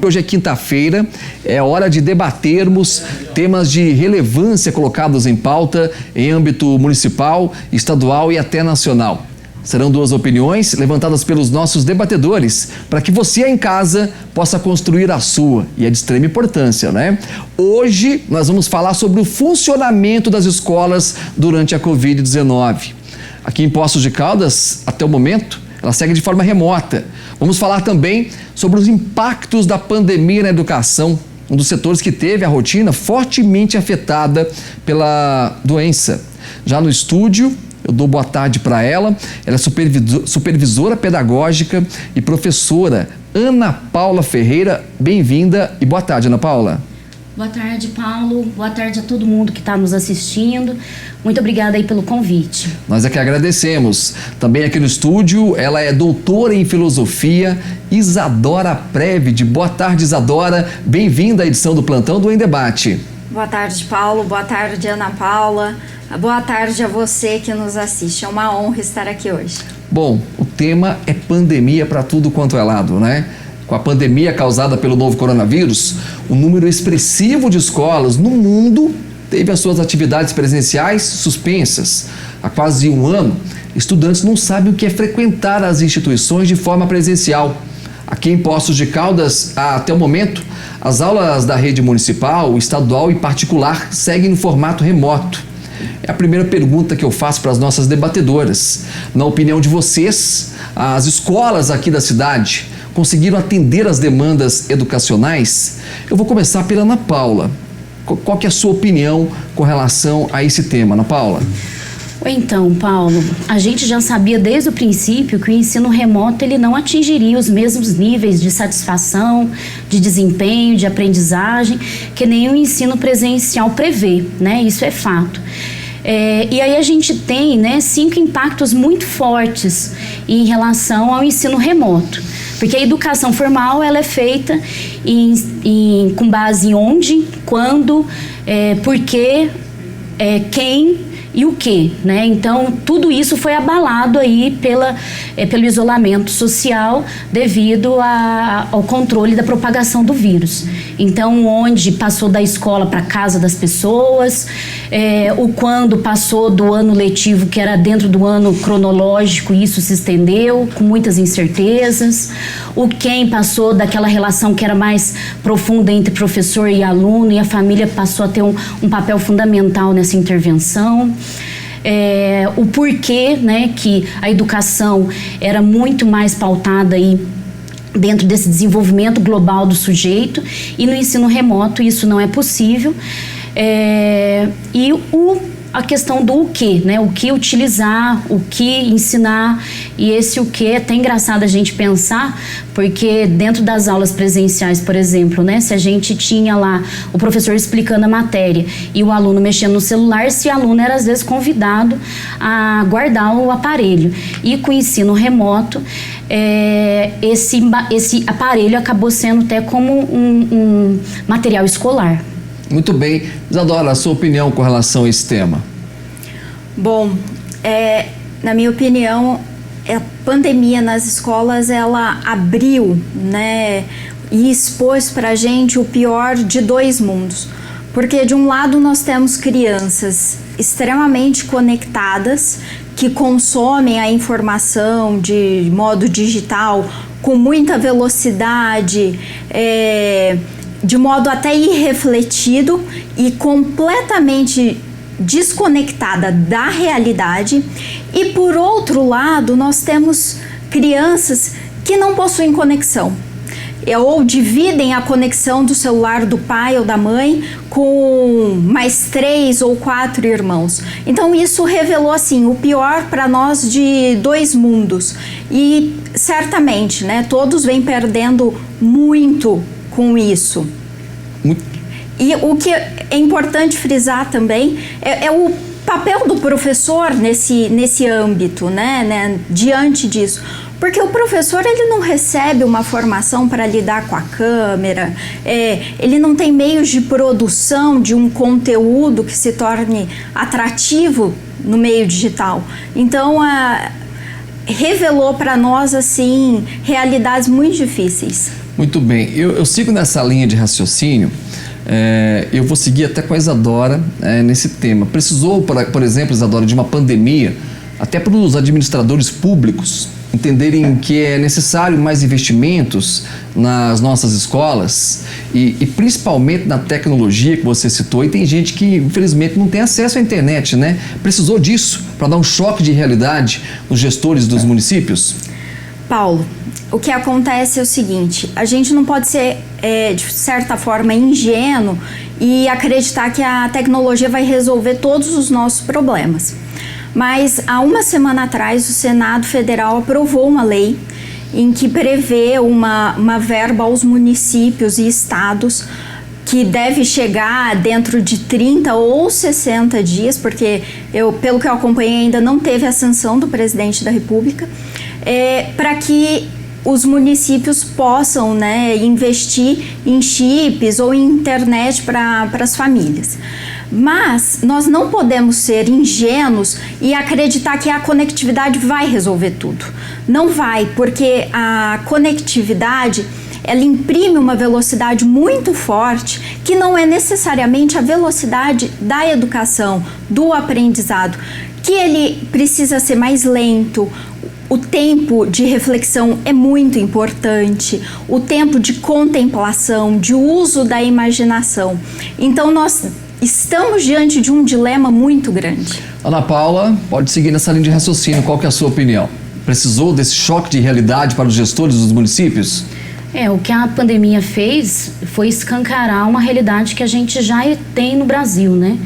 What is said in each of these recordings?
Hoje é quinta-feira, é hora de debatermos temas de relevância colocados em pauta em âmbito municipal, estadual e até nacional. Serão duas opiniões levantadas pelos nossos debatedores para que você aí em casa possa construir a sua, e é de extrema importância, né? Hoje nós vamos falar sobre o funcionamento das escolas durante a Covid-19. Aqui em Poços de Caldas, até o momento, ela segue de forma remota. Vamos falar também sobre os impactos da pandemia na educação, um dos setores que teve a rotina fortemente afetada pela doença. Já no estúdio, eu dou boa tarde para ela. Ela é supervisora pedagógica e professora Ana Paula Ferreira. Bem-vinda e boa tarde, Ana Paula. Boa tarde, Paulo. Boa tarde a todo mundo que está nos assistindo. Muito obrigada aí pelo convite. Nós é que agradecemos. Também aqui no estúdio, ela é doutora em filosofia, Isadora Previde. Boa tarde, Isadora. Bem-vinda à edição do Plantão do Em Debate. Boa tarde, Paulo. Boa tarde, Ana Paula. Boa tarde a você que nos assiste. É uma honra estar aqui hoje. Bom, o tema é pandemia para tudo quanto é lado, né? Com a pandemia causada pelo novo coronavírus, um número expressivo de escolas no mundo teve as suas atividades presenciais suspensas. Há quase um ano, estudantes não sabem o que é frequentar as instituições de forma presencial. Aqui em Poços de Caldas, até o momento, as aulas da rede municipal, estadual e particular seguem no formato remoto. É a primeira pergunta que eu faço para as nossas debatedoras. Na opinião de vocês, as escolas aqui da cidade conseguiram atender as demandas educacionais? Eu vou começar pela Ana Paula. Qual que é a sua opinião com relação a esse tema, Ana Paula? Então, Paulo, a gente já sabia desde o princípio que o ensino remoto ele não atingiria os mesmos níveis de satisfação, de desempenho, de aprendizagem que nem o ensino presencial prevê, né? Isso é fato. E aí a gente tem, né, 5 impactos muito fortes em relação ao ensino remoto. Porque a educação formal ela é feita com base em onde, quando, por quê, quem e o que, né? Então, tudo isso foi abalado aí pelo isolamento social devido ao controle da propagação do vírus. Então, onde passou da escola para casa das pessoas, o quando passou do ano letivo, que era dentro do ano cronológico, isso se estendeu com muitas incertezas. O quem passou daquela relação que era mais profunda entre professor e aluno, e a família passou a ter um papel fundamental nessa intervenção. O porquê, né, que a educação era muito mais pautada aí dentro desse desenvolvimento global do sujeito, e no ensino remoto isso não é possível. A questão do o que, né? O que utilizar, o que ensinar, e esse o que é até engraçado a gente pensar, porque dentro das aulas presenciais, por exemplo, né? Se a gente tinha lá o professor explicando a matéria e o aluno mexendo no celular, esse aluno era às vezes convidado a guardar o aparelho. E com o ensino remoto, esse aparelho acabou sendo até como um material escolar. Muito bem. Isadora, a sua opinião com relação a esse tema? Bom, na minha opinião, a pandemia nas escolas, ela abriu, né, e expôs pra gente o pior de dois mundos. Porque de um lado nós temos crianças extremamente conectadas, que consomem a informação de modo digital com muita velocidade, de modo até irrefletido e completamente desconectada da realidade. E por outro lado, nós temos crianças que não possuem conexão, ou dividem a conexão do celular do pai ou da mãe com mais 3 ou 4 irmãos. Então isso revelou assim o pior para nós de dois mundos, e certamente, né, todos vêm perdendo muito com isso. E o que é importante frisar também é o papel do professor nesse âmbito, né, diante disso. Porque o professor, ele não recebe uma formação para lidar com a câmera, ele não tem meios de produção de um conteúdo que se torne atrativo no meio digital. Então, revelou para nós, assim, realidades muito difíceis. Muito bem, eu sigo nessa linha de raciocínio. Eu vou seguir até com a Isadora nesse tema. Precisou, por exemplo, Isadora, de uma pandemia, até para os administradores públicos entenderem que é necessário mais investimentos nas nossas escolas e principalmente na tecnologia que você citou. E tem gente que, infelizmente, não tem acesso à internet, né? Precisou disso para dar um choque de realidade nos gestores dos municípios? Paulo, o que acontece é o seguinte: a gente não pode ser, de certa forma, ingênuo e acreditar que a tecnologia vai resolver todos os nossos problemas. Mas, há uma semana atrás, o Senado Federal aprovou uma lei em que prevê uma verba aos municípios e estados que deve chegar dentro de 30 ou 60 dias, porque pelo que eu acompanhei, ainda não teve a sanção do presidente da República, para que os municípios possam, né, investir em chips ou em internet para as famílias. Mas nós não podemos ser ingênuos e acreditar que a conectividade vai resolver tudo. Não vai, porque a conectividade, ela imprime uma velocidade muito forte que não é necessariamente a velocidade da educação, do aprendizado, que ele precisa ser mais lento. O tempo de reflexão é muito importante, o tempo de contemplação, de uso da imaginação. Então, nós estamos diante de um dilema muito grande. Ana Paula, pode seguir nessa linha de raciocínio. Qual que é a sua opinião? Precisou desse choque de realidade para os gestores dos municípios? O que a pandemia fez foi escancarar uma realidade que a gente já tem no Brasil, né?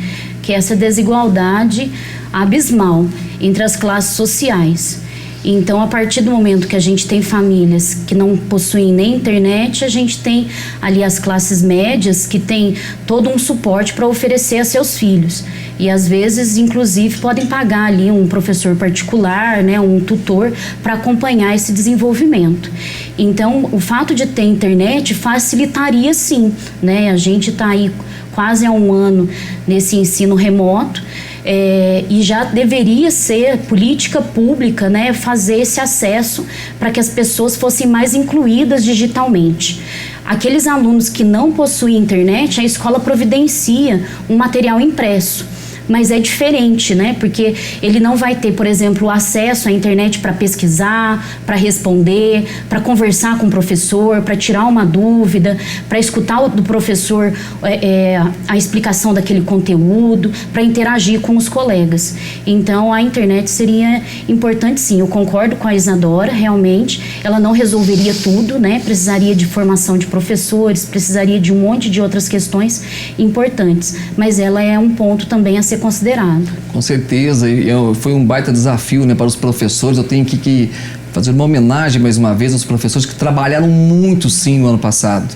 Que é essa desigualdade abismal entre as classes sociais. Então, a partir do momento que a gente tem famílias que não possuem nem internet, a gente tem ali as classes médias que têm todo um suporte para oferecer a seus filhos. E às vezes, inclusive, podem pagar ali um professor particular, né, um tutor, para acompanhar esse desenvolvimento. Então, o fato de ter internet facilitaria sim, né? A gente está aí quase há um ano nesse ensino remoto. E já deveria ser política pública, né, fazer esse acesso para que as pessoas fossem mais incluídas digitalmente. Aqueles alunos que não possuem internet, a escola providencia um material impresso. Mas é diferente, né? Porque ele não vai ter, por exemplo, acesso à internet para pesquisar, para responder, para conversar com o professor, para tirar uma dúvida, para escutar do professor a explicação daquele conteúdo, para interagir com os colegas. Então, a internet seria importante, sim. Eu concordo com a Isadora, realmente. Ela não resolveria tudo, né? Precisaria de formação de professores, precisaria de um monte de outras questões importantes. Mas ela é um ponto também a ser considerado. Com certeza, foi um baita desafio, né, para os professores. Eu tenho que fazer uma homenagem mais uma vez aos professores que trabalharam muito sim no ano passado.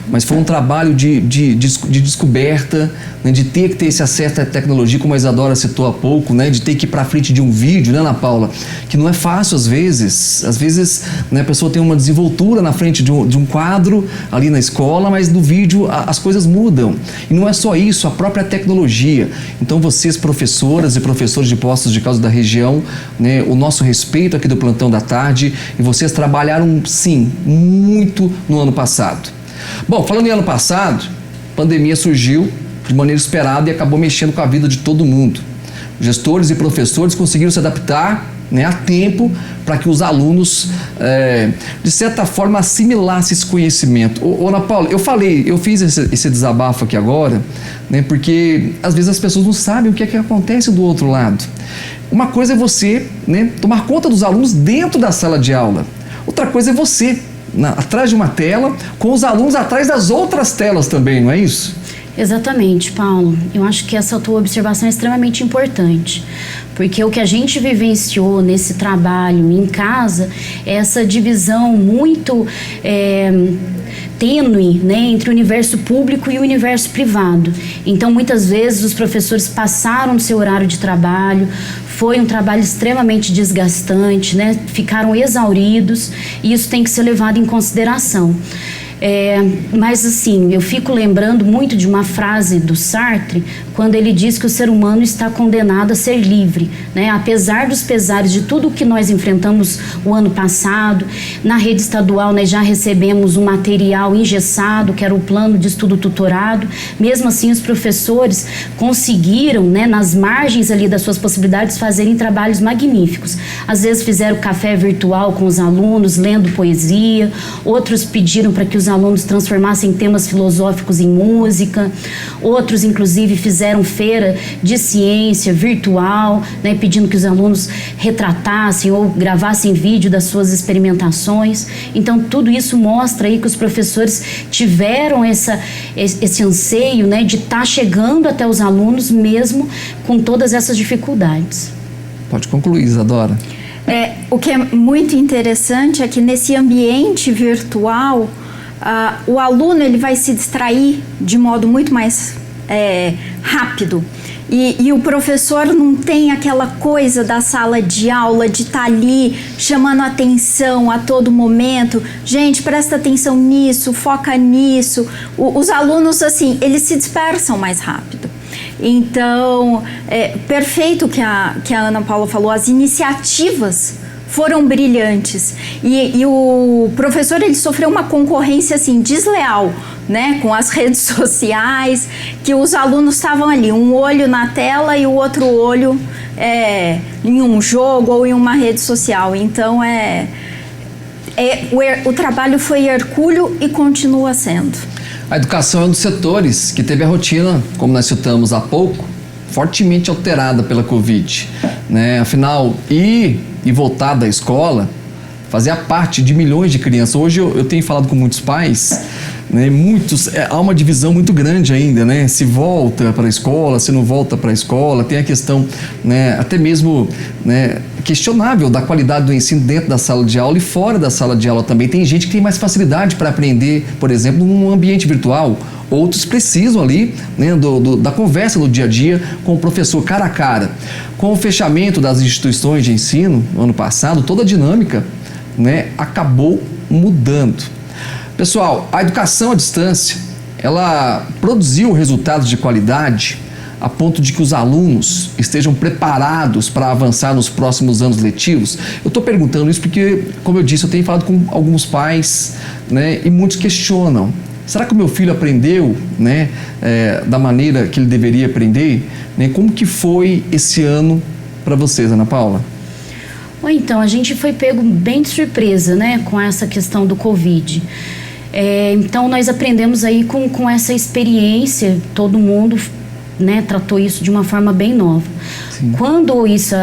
Mas foi um trabalho de descoberta, né, de ter que ter esse acesso à tecnologia, como a Isadora citou há pouco, né, de ter que ir para frente de um vídeo, né, Ana Paula, que não é fácil às vezes. Às vezes, né, a pessoa tem uma desenvoltura na frente de um quadro ali na escola, mas no vídeo as coisas mudam. E não é só isso, a própria tecnologia. Então vocês, professoras e professores de Poços de Caldas da região, né, o nosso respeito aqui do Plantão da Tarde, e vocês trabalharam, sim, muito no ano passado. Bom, falando em ano passado, a pandemia surgiu de maneira esperada e acabou mexendo com a vida de todo mundo. Gestores e professores conseguiram se adaptar, né, a tempo para que os alunos, de certa forma, assimilassem esse conhecimento. Ana Paula, eu fiz esse desabafo aqui agora, né, porque às vezes as pessoas não sabem o que é que acontece do outro lado. Uma coisa é você, né, tomar conta dos alunos dentro da sala de aula. Outra coisa é você, atrás de uma tela, com os alunos atrás das outras telas também, não é isso? Exatamente, Paulo. Eu acho que essa tua observação é extremamente importante, porque o que a gente vivenciou nesse trabalho em casa é essa divisão muito tênue, né, entre o universo público e o universo privado. Então, muitas vezes, os professores passaram do seu horário de trabalho, foi um trabalho extremamente desgastante, né, ficaram exauridos, e isso tem que ser levado em consideração. Mas assim, eu fico lembrando muito de uma frase do Sartre, quando ele diz que o ser humano está condenado a ser livre, né? Apesar dos pesares de tudo o que nós enfrentamos o ano passado, na rede estadual nós já recebemos um material engessado, que era o plano de estudo tutorado. Mesmo assim, os professores conseguiram, né, nas margens ali das suas possibilidades, fazerem trabalhos magníficos. Às vezes fizeram café virtual com os alunos, lendo poesia, outros pediram para que os alunos transformassem temas filosóficos em música, outros inclusive fizeram feira de ciência virtual, né, pedindo que os alunos retratassem ou gravassem vídeo das suas experimentações. Então tudo isso mostra aí que os professores tiveram esse anseio, né, de estar chegando até os alunos mesmo com todas essas dificuldades. Pode concluir, Isadora. O que é muito interessante é que nesse ambiente virtual, o aluno ele vai se distrair de modo muito mais rápido. E o professor não tem aquela coisa da sala de aula, de estar ali chamando atenção a todo momento. Gente, presta atenção nisso, foca nisso. Os alunos, assim, eles se dispersam mais rápido. Então, perfeito o que a Ana Paula falou, as iniciativas foram brilhantes e o professor ele sofreu uma concorrência assim desleal, né, com as redes sociais, que os alunos estavam ali, um olho na tela e o outro olho em um jogo ou em uma rede social. Então o trabalho foi hercúleo e continua sendo. A educação é um dos setores que teve a rotina, como nós citamos há pouco, fortemente alterada pela Covid, né? Afinal, ir e voltar da escola fazia parte de milhões de crianças. Hoje eu tenho falado com muitos pais, né? Há uma divisão muito grande ainda, né? Se volta para a escola, se não volta para a escola, tem a questão, né, até mesmo, né, questionável da qualidade do ensino dentro da sala de aula e fora da sala de aula também. Tem gente que tem mais facilidade para aprender, por exemplo, num ambiente virtual. Outros precisam ali, né, da conversa no dia a dia com o professor cara a cara. Com o fechamento das instituições de ensino no ano passado, toda a dinâmica, né, acabou mudando. Pessoal, a educação à distância, ela produziu resultados de qualidade a ponto de que os alunos estejam preparados para avançar nos próximos anos letivos? Eu estou perguntando isso porque, como eu disse, eu tenho falado com alguns pais, né, e muitos questionam. Será que o meu filho aprendeu, né, da maneira que ele deveria aprender? Né? Como que foi esse ano para vocês, Ana Paula? Ou então, a gente foi pego bem de surpresa, né, com essa questão do Covid. Então, nós aprendemos aí com essa experiência, todo mundo, né, tratou isso de uma forma bem nova. Sim. Quando isso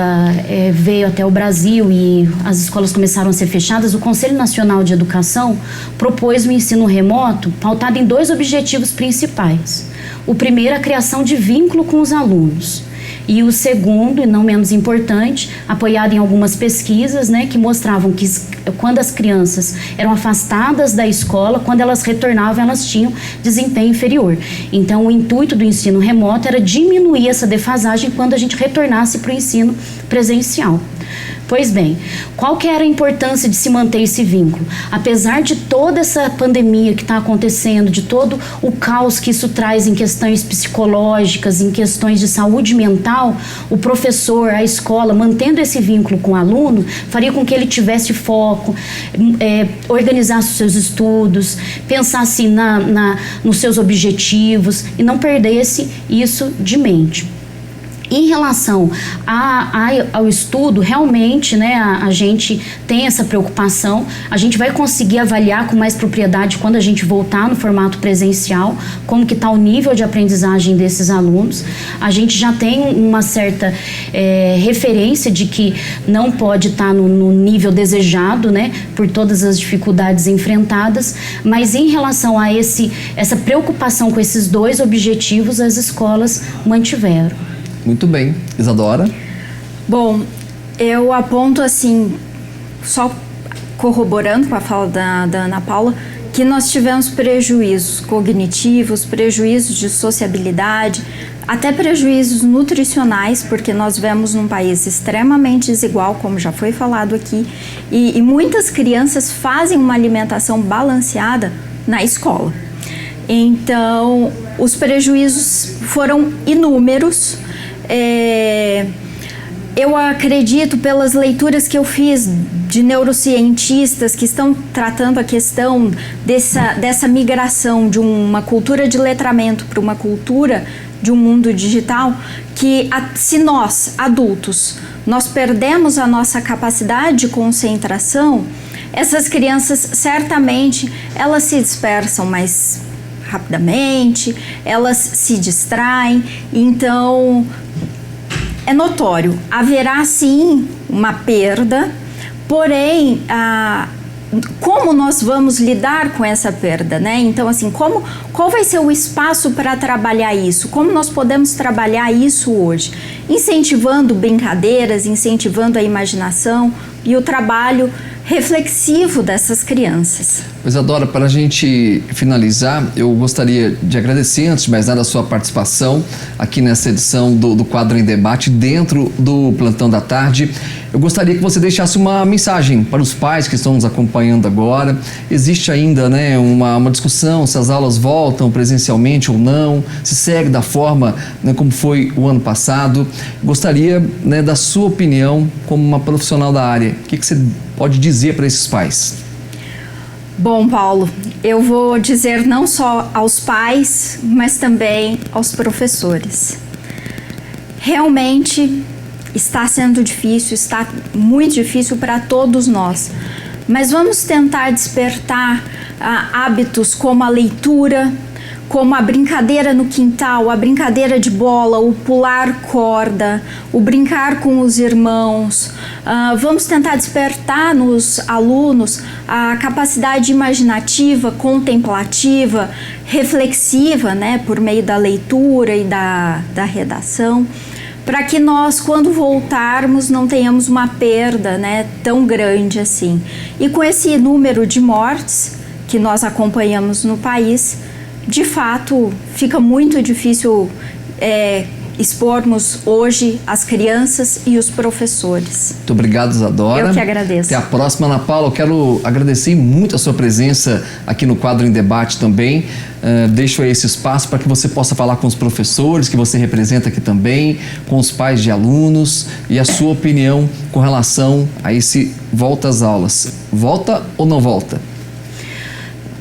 veio até o Brasil e as escolas começaram a ser fechadas, o Conselho Nacional de Educação propôs um ensino remoto pautado em 2 objetivos principais. O primeiro, a criação de vínculo com os alunos. E o segundo, e não menos importante, apoiado em algumas pesquisas, né, que mostravam que quando as crianças eram afastadas da escola, quando elas retornavam, elas tinham desempenho inferior. Então, o intuito do ensino remoto era diminuir essa defasagem quando a gente retornasse para o ensino presencial. Pois bem, qual que era a importância de se manter esse vínculo? Apesar de toda essa pandemia que está acontecendo, de todo o caos que isso traz em questões psicológicas, em questões de saúde mental, o professor, a escola, mantendo esse vínculo com o aluno, faria com que ele tivesse foco, organizasse os seus estudos, pensasse nos seus objetivos e não perdesse isso de mente. Em relação ao estudo, realmente, né, a gente tem essa preocupação. A gente vai conseguir avaliar com mais propriedade quando a gente voltar no formato presencial, como que está o nível de aprendizagem desses alunos. A gente já tem uma certa referência de que não pode estar no nível desejado, né, por todas as dificuldades enfrentadas, mas em relação a essa preocupação com esses 2 objetivos, as escolas mantiveram. Muito bem. Isadora? Bom, eu aponto assim, só corroborando com a fala da Ana Paula, que nós tivemos prejuízos cognitivos, prejuízos de sociabilidade, até prejuízos nutricionais, porque nós vivemos num país extremamente desigual, como já foi falado aqui, e muitas crianças fazem uma alimentação balanceada na escola. Então, os prejuízos foram inúmeros. Eu acredito, pelas leituras que eu fiz de neurocientistas que estão tratando a questão dessa migração de uma cultura de letramento para uma cultura de um mundo digital, que se nós, adultos, nós perdemos a nossa capacidade de concentração, essas crianças certamente elas se dispersam mais rapidamente, elas se distraem. Então é notório, haverá sim uma perda, porém como nós vamos lidar com essa perda, né? Então, assim, qual vai ser o espaço para trabalhar isso? Como nós podemos trabalhar isso hoje? Incentivando brincadeiras, incentivando a imaginação e o trabalho reflexivo dessas crianças. Isadora, para a gente finalizar, eu gostaria de agradecer, antes de mais nada, a sua participação aqui nessa edição do Quadro em Debate, dentro do Plantão da Tarde. Eu gostaria que você deixasse uma mensagem para os pais que estão nos acompanhando agora. Existe ainda, né, uma discussão se as aulas voltam presencialmente ou não, se segue da forma, né, como foi o ano passado. Gostaria, né, da sua opinião como uma profissional da área. O que você pode dizer para esses pais? Bom, Paulo, eu vou dizer não só aos pais, mas também aos professores. Realmente está sendo difícil, está muito difícil para todos nós, mas vamos tentar despertar hábitos como a leitura, como a brincadeira no quintal, a brincadeira de bola, o pular corda, o brincar com os irmãos. Vamos tentar despertar nos alunos a capacidade imaginativa, contemplativa, reflexiva, né, por meio da leitura e da redação, para que nós, quando voltarmos, não tenhamos uma perda, né, tão grande assim. E com esse número de mortes que nós acompanhamos no país, de fato, fica muito difícil expormos hoje as crianças e os professores. Muito obrigado, Isadora. Eu que agradeço. Até a próxima, Ana Paula. Eu quero agradecer muito a sua presença aqui no Quadro em Debate também. Deixo aí esse espaço para que você possa falar com os professores que você representa aqui também, com os pais de alunos e a sua opinião com relação a esse volta às aulas. Volta ou não volta?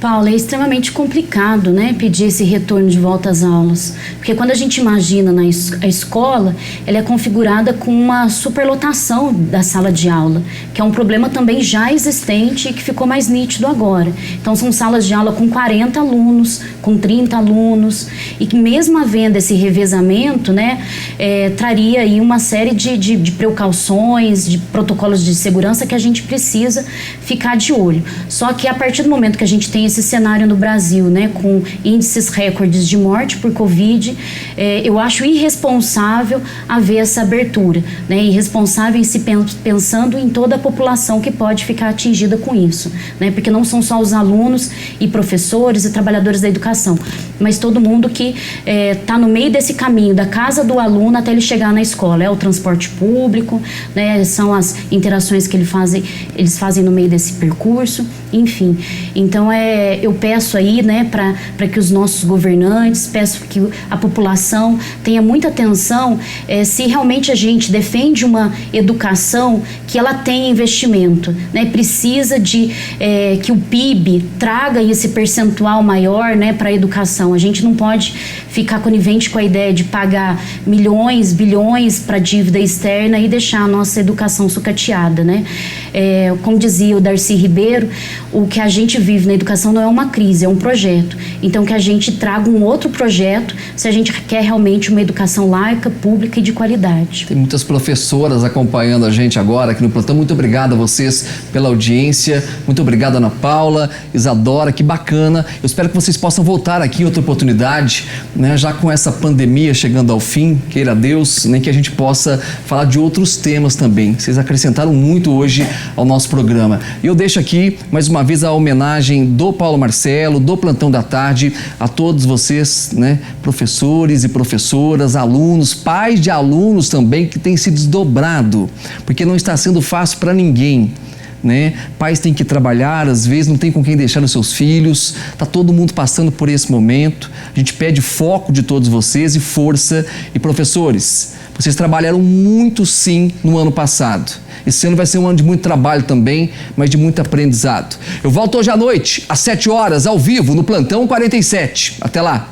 Paula, é extremamente complicado, né, pedir esse retorno de volta às aulas, porque quando a gente imagina a escola, ela é configurada com uma superlotação da sala de aula, que é um problema também já existente e que ficou mais nítido agora. Então são salas de aula com 40 alunos, com 30 alunos, e que mesmo havendo esse revezamento, né, traria aí uma série de precauções, de protocolos de segurança que a gente precisa ficar de olho. Só que a partir do momento que a gente tem esse cenário no Brasil, né, com índices recordes de morte por Covid, eu acho irresponsável haver essa abertura, né, irresponsável em se pensando em toda a população que pode ficar atingida com isso, né, porque não são só os alunos e professores e trabalhadores da educação, mas todo mundo que está no meio desse caminho, da casa do aluno até ele chegar na escola, é o transporte público, né, são as interações que eles fazem no meio desse percurso, enfim. Então eu peço aí, né, para que os nossos governantes, peço que a população tenha muita atenção se realmente a gente defende uma educação que ela tenha investimento, né, precisa de que o PIB traga esse percentual maior, né, para a educação. A gente não pode ficar conivente com a ideia de pagar milhões, bilhões para dívida externa e deixar a nossa educação sucateada, né? Como dizia o Darcy Ribeiro, o que a gente vive na educação não é uma crise, é um projeto. Então que a gente traga um outro projeto se a gente quer realmente uma educação laica, pública e de qualidade. Tem muitas professoras acompanhando a gente agora aqui no plantão. Muito obrigado a vocês pela audiência. Muito obrigado, Ana Paula, Isadora, que bacana. Eu espero que vocês possam voltar aqui em outra oportunidade, né, já com essa pandemia chegando ao fim, queira Deus, né, que a gente possa falar de outros temas também. Vocês acrescentaram muito hoje ao nosso programa. E eu deixo aqui, mais uma vez, a homenagem do Paulo Marcelo, do Plantão da Tarde, a todos vocês, né, professores e professoras, alunos, pais de alunos também, que têm se desdobrado, porque não está sendo fácil para ninguém, né? Pais têm que trabalhar, às vezes não tem com quem deixar os seus filhos. Tá todo mundo passando por esse momento. A gente pede foco de todos vocês e força. E professores, vocês trabalharam muito sim no ano passado. Esse ano vai ser um ano de muito trabalho também, mas de muito aprendizado. Eu volto hoje à noite, às 7 horas, ao vivo, no Plantão 47. Até lá!